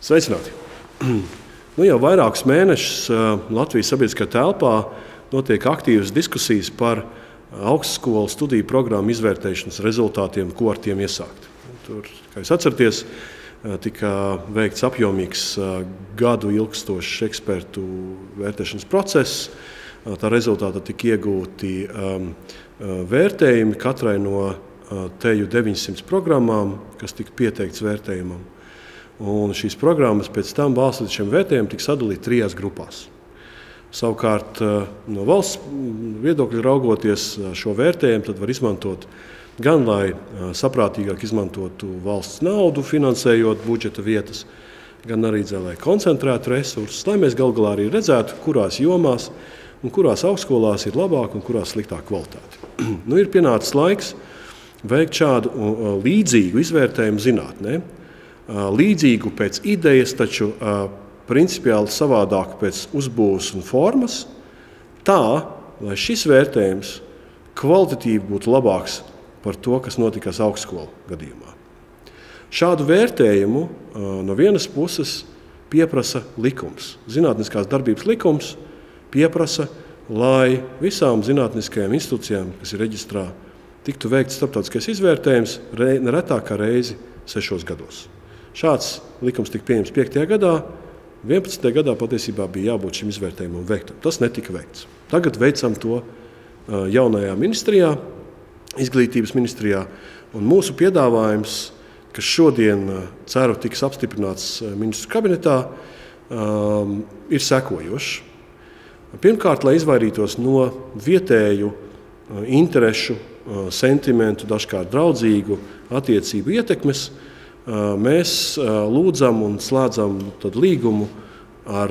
Sveicināti! Jau vairākus mēnešus Latvijas sabiedriskajā telpā notiek aktīvas diskusijas par augstskolu studiju programmu izvērtēšanas rezultātiem, ko ar tiem iesākt. Tur, kā jūs atceraties, tika veikts apjomīgs gadu ilgstošs ekspertu vērtēšanas process. Tā rezultātā tika iegūti vērtējumi katrai no teju 900 programmām, kas tika pieteikts vērtējumam. Un šīs programmas pēc tam balstoties šiem vērtējumiem tika sadalīti 3 grupās. Savukārt no valsts viedokļa raugoties šo vērtējumu, tad var izmantot gan, lai saprātīgāk izmantotu valsts naudu, finansējot budžeta vietas, gan arī, lai koncentrētu resursus, lai mēs galu galā arī redzētu, kurās jomās un kurās augstskolās ir labāka un kurās sliktāka kvalitāte. Ir pienācis laiks veikt šādu līdzīgu izvērtējumu zinātnē. Līdzīgu pēc idejas, taču principiāli savādāk pēc uzbūves un formas, tā, lai šis vērtējums kvalitatīvi būtu labāks par to, kas notikās augstskolu gadījumā. Šādu vērtējumu no vienas puses pieprasa likums. Zinātniskās darbības likums pieprasa, lai visām zinātniskajām institūcijām, kas ir reģistrā, tiktu veikts starptautiskais izvērtējums neretāk kā reizi 6 gados. Šāds likums tika pieņemts 5. gadā, 11. gadā patiesībā bija jābūt šim izvērtējumam veiktam. Tas netika veikts. Tagad veicam to jaunajā ministrijā, izglītības ministrijā, un mūsu piedāvājums, kas šodien, ceru, tiks apstiprināts ministru kabinetā, ir sekojošs. Pirmkārt, lai izvairītos no vietēju interešu, sentimentu, dažkārt draudzīgu attiecību ietekmes, mēs lūdzam un slēdzam līgumu ar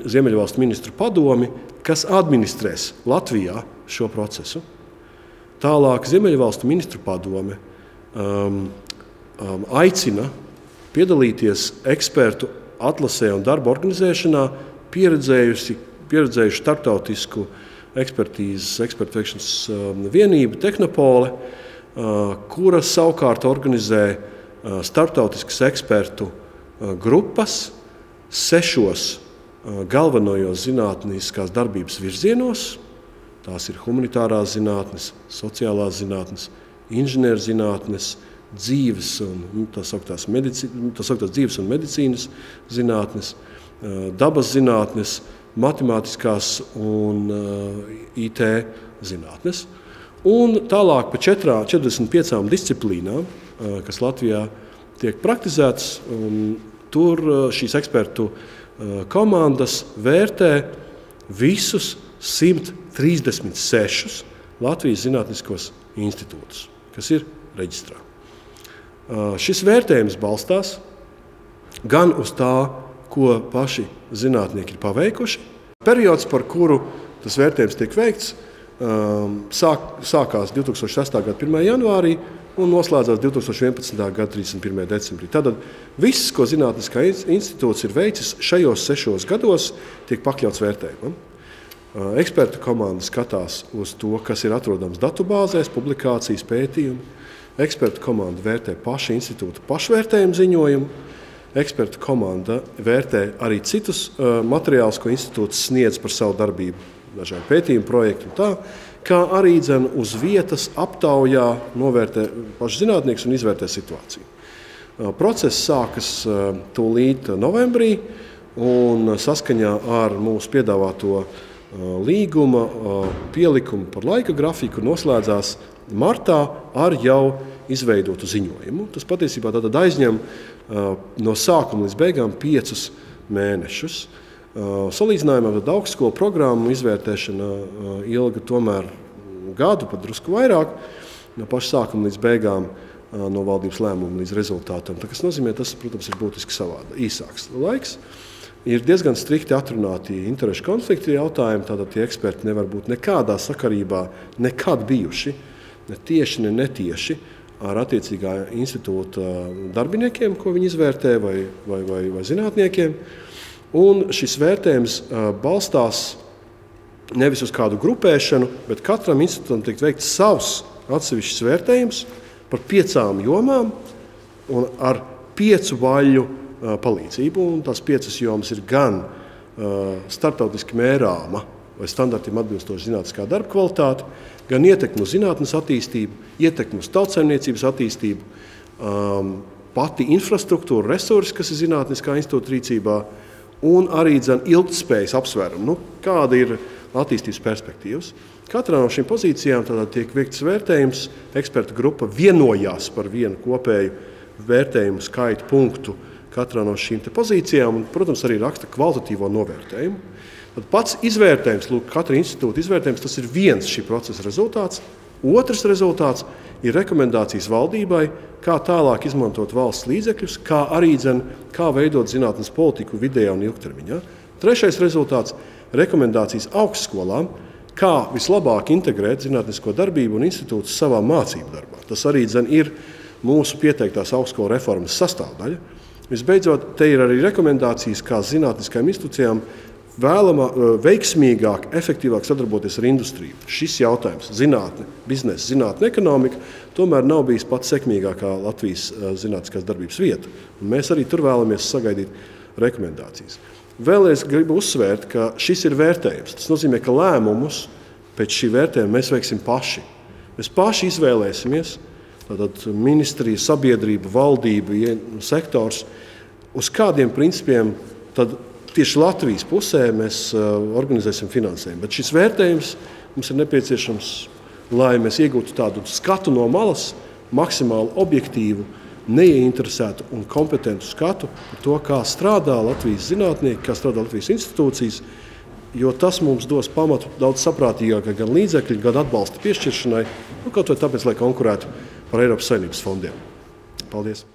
Ziemeļvalstu ministru padomi, kas administrēs Latvijā šo procesu. Tālāk Ziemeļvalstu ministru padome aicina piedalīties ekspertu atlasē un darba organizēšanā pieredzējuši starptautisku ekspertu veikšanas vienību Tehnopole, kura savukārt organizē starptautiskas ekspertu grupas 6 galvenajos zinātniskās darbības virzienos. Tās ir humanitārās zinātnes, sociālās zinātnes, inženierzinātnes, dzīves un tā sauktās dzīves un medicīnas zinātnes, dabas zinātnes, matemātiskās un IT zinātnes. Un tālāk pa 45 disciplīnām, kas Latvijā tiek praktizētas, un tur šīs ekspertu komandas vērtē visus 136 Latvijas zinātniskos institūtus, kas ir reģistrā. Šis vērtējums balstās gan uz tā, ko paši zinātnieki ir paveikuši. Periods, par kuru tas vērtējums tiek veikts, sākās 2006. gada 1. janvārī un noslēdzās 2011. gada 31. decembrī. Tātad viss, ko Zinātniskā institūts ir veicis šajos 6 gados, tiek pakļauts vērtējumam. Ekspertu komanda skatās uz to, kas ir atrodams datubāzēs, publikācijas, pētījumi. Ekspertu komanda vērtē paša institūta pašvērtējumu ziņojumu. Ekspertu komanda vērtē arī citus materiālus, ko institūts sniedz par savu darbību, dažādu pētījumu projektu un tā, kā arī uz vietas aptaujā novērtē paši zinātnieks un izvērtē situāciju. Process sākas tūlīt novembrī un saskaņā ar mūsu piedāvāto līguma pielikumu par laika grafiku noslēdzās martā ar jau izveidotu ziņojumu. Tas patiesībā tātad aizņem no sākuma līdz beigām 5 mēnešus. Salīdzinājumā ar augstskolu programmu izvērtēšana ilga tomēr gadu, pat drusku vairāk, no paša sākuma līdz beigām, no valdības lēmuma līdz rezultātam. Tas nozīmē, tas, protams, ir būtiski īsāks laiks. Ir diezgan strikti atrunāti interešu konflikti jautājumi, tātad tie eksperti nevar būt nekādā sakarībā nekad bijuši, ne tieši, ne netieši, ar attiecīgā institūta darbiniekiem, ko viņi izvērtē, vai zinātniekiem. Un šis vērtējums balstās nevis uz kādu grupēšanu, bet katram institūtam tiek veikts savs atsevišķs vērtējums par 5 jomām un ar 5 vaļu palīdzību. Un tās 5 jomas ir gan starptautiski mērāma vai standartiem atbilstoša zinātniskā darba kvalitāte, gan ietekme uz zinātnes attīstību, ietekme uz tautsaimniecības attīstību, pati infrastruktūra, resursi, kas ir zinātniskā institūta rīcībā, un arī ilgtspējas apsvērumi. Kāda ir attīstības perspektīvas? Katrā no šīm pozīcijām tiek veikts vērtējums, ekspertu grupa vienojās par vienu kopēju vērtējumu skaitu punktu katrā no šīm pozīcijām, un, protams, arī raksta kvalitatīvo novērtējumu. Tad pats izvērtējums, katra institūta izvērtējums, tas ir viens šī procesa rezultāts. Otrs rezultāts ir rekomendācijas valdībai, kā tālāk izmantot valsts līdzekļus, kā arī kā veidot zinātnes politiku vidējā un ilgtermiņā. Trešais rezultāts - rekomendācijas augstskolām, kā vislabāk integrēt zinātnisko darbību un institūtus savā mācību darbā. Tas arī ir mūsu pieteiktās augstskolu reformas sastāvdaļa. Visbeidzot, te ir arī rekomendācijas, kā zinātniskajām institūcijām veiksmīgāk, efektīvāk sadarboties ar industriju. Šis jautājums - zinātne, biznesa, zinātne, ekonomika - tomēr nav bijis pats sekmīgākā Latvijas zinātniskās darbības vieta. Un mēs arī tur vēlamies sagaidīt rekomendācijas. Vēl es gribu uzsvērt, ka šis ir vērtējums. Tas nozīmē, ka lēmumus pēc šī vērtējuma mēs veiksim paši. Mēs paši izvēlēsimies, tātad ministrija, sabiedrība, valdība, sektors, uz kādiem principiem tad tieši Latvijas pusē mēs organizēsim finansējumu. Bet šis vērtējums mums ir nepieciešams, lai mēs iegūtu tādu skatu no malas, maksimāli objektīvu, neieinteresētu un kompetentu skatu par to, kā strādā Latvijas zinātnieki, kā strādā Latvijas institūcijas, jo tas mums dos pamatu daudz saprātīgākai gan līdzekļu, gan atbalsta piešķiršanai, kaut vai tāpēc, lai konkurētu par Eiropas Savienības fondiem. Paldies!